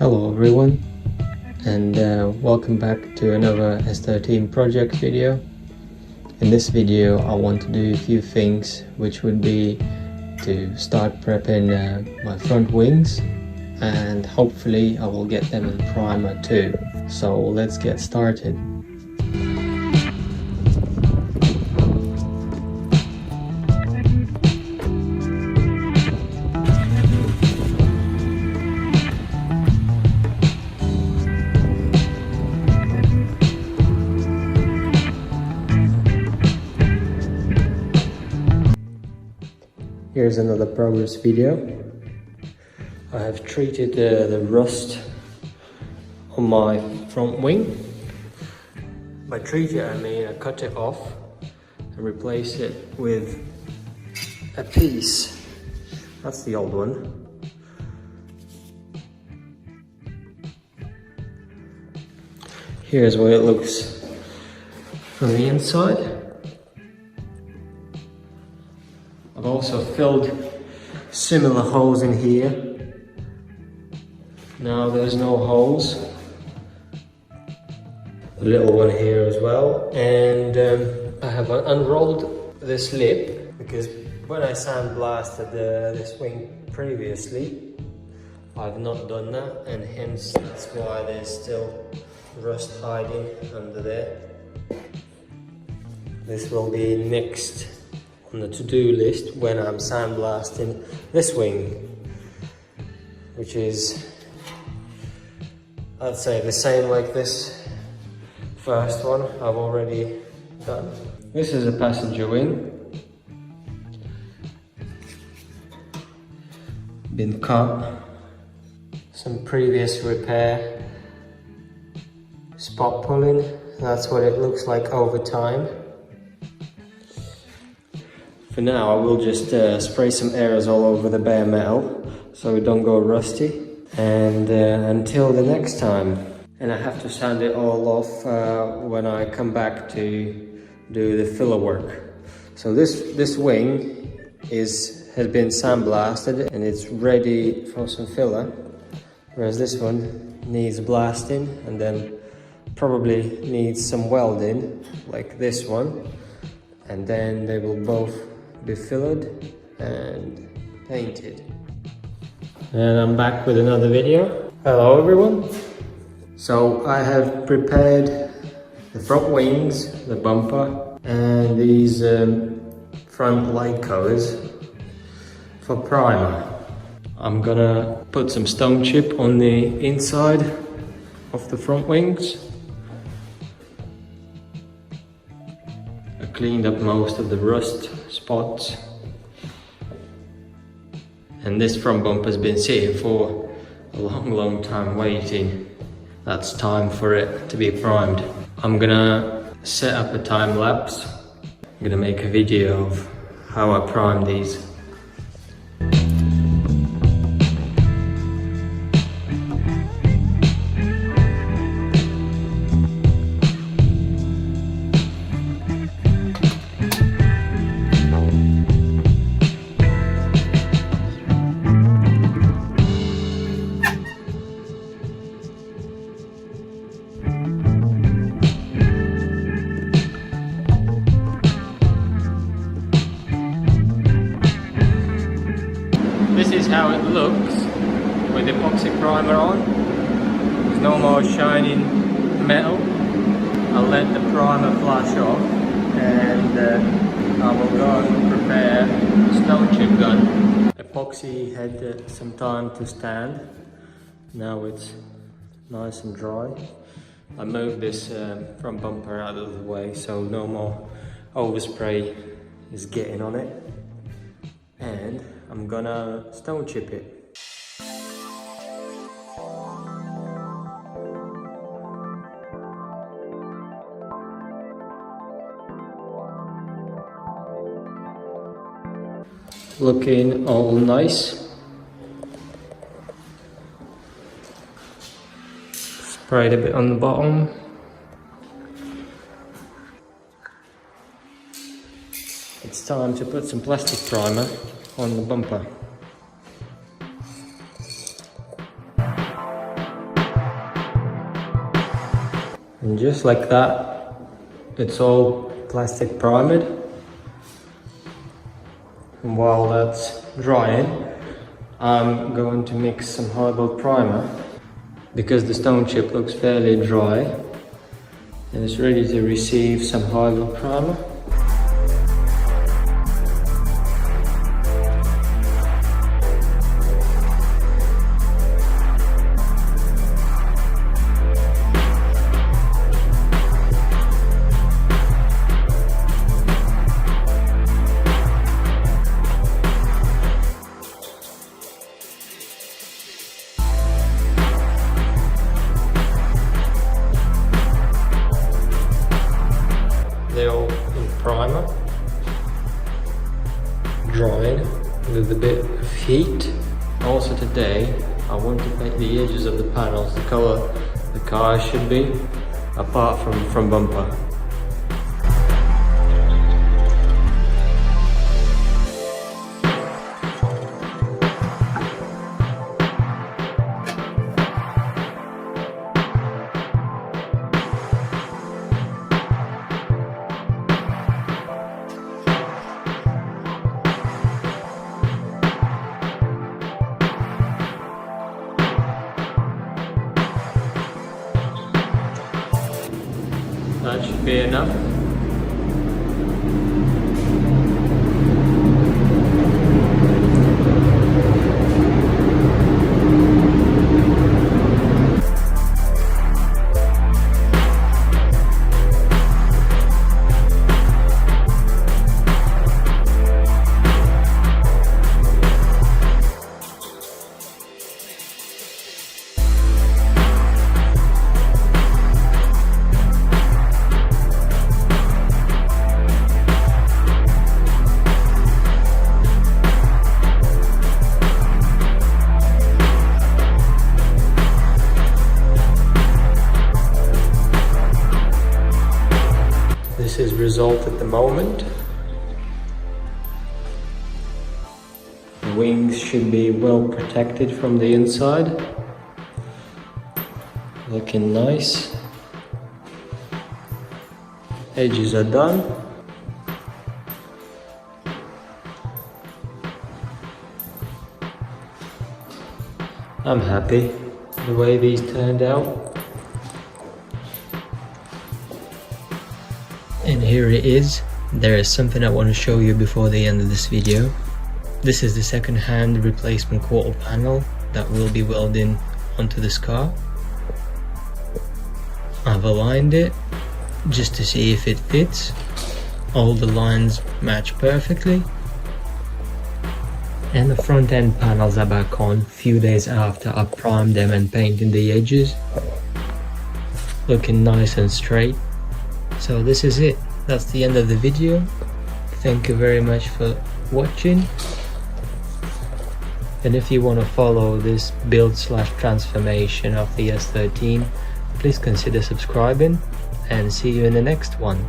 Hello everyone, and welcome back to another S13 project video. In this video I want to do a few things, which would be to start prepping my front wings, and hopefully I will get them in primer too. So let's get started. Here's another progress video. I have treated the rust on my front wing. By treat it, I mean I cut it off and replace it with a piece. That's the old one. Here's what it looks from the inside. I've also filled similar holes in here. Now there's no holes. A little one here as well. And I have unrolled this lip because when I sandblasted this wing previously, I've not done that, and hence that's why there's still rust hiding under there. This will be next on the to-do list when I'm sandblasting this wing, which is, I'd say, the same like this first one I've already done. This is a passenger wing, been cut, some previous repair, spot pulling. That's what it looks like over time. For now, I will just spray some aerosol over the bare metal so it don't go rusty, and until the next time. And I have to sand it all off when I come back to do the filler work. So this wing has been sandblasted and it's ready for some filler, whereas this one needs blasting and then probably needs some welding like this one, and then they will both be filled and painted. And I'm back with another video. Hello everyone. So I have prepared the front wings, the bumper, and these front light covers for primer. I'm gonna put some stone chip on the inside of the front wings. I cleaned up most of the rust spots, and this front bumper has been sitting for a long time waiting. That's time for it to be primed. I'm gonna set up a time lapse. I'm gonna make a video of how I prime these. This is how it looks with epoxy primer on. There's no more shining metal. I'll let the primer flash off, and I will go and prepare the stone chip gun. Epoxy had some time to stand. Now it's nice and dry. I moved this front bumper out of the way so no more overspray is getting on it. And I'm gonna stone chip it. Looking all nice. Sprayed a bit on the bottom. It's time to put some plastic primer on the bumper. And just like that, it's all plastic primed. And while that's drying, I'm going to mix some high-bolt primer because the stone chip looks fairly dry and it's ready to receive some high-bolt primer. They're all in primer, dried with a bit of heat. Also today, I want to paint the edges of the panels the color the car should be, apart from bumper. That should be enough. This is result at the moment. The wings should be well protected from the inside. Looking nice. Edges are done. I'm happy the way these turned out. And here it is. There is something I want to show you before the end of this video. This is the second-hand replacement quarter panel that will be welded onto this car. I've aligned it just to see if it fits. All the lines match perfectly. And the front end panels are back on few days after I primed them and painted the edges. Looking nice and straight. So this is it. That's the end of the video. Thank you very much for watching. And if you want to follow this build/transformation of the S13, please consider subscribing and see you in the next one.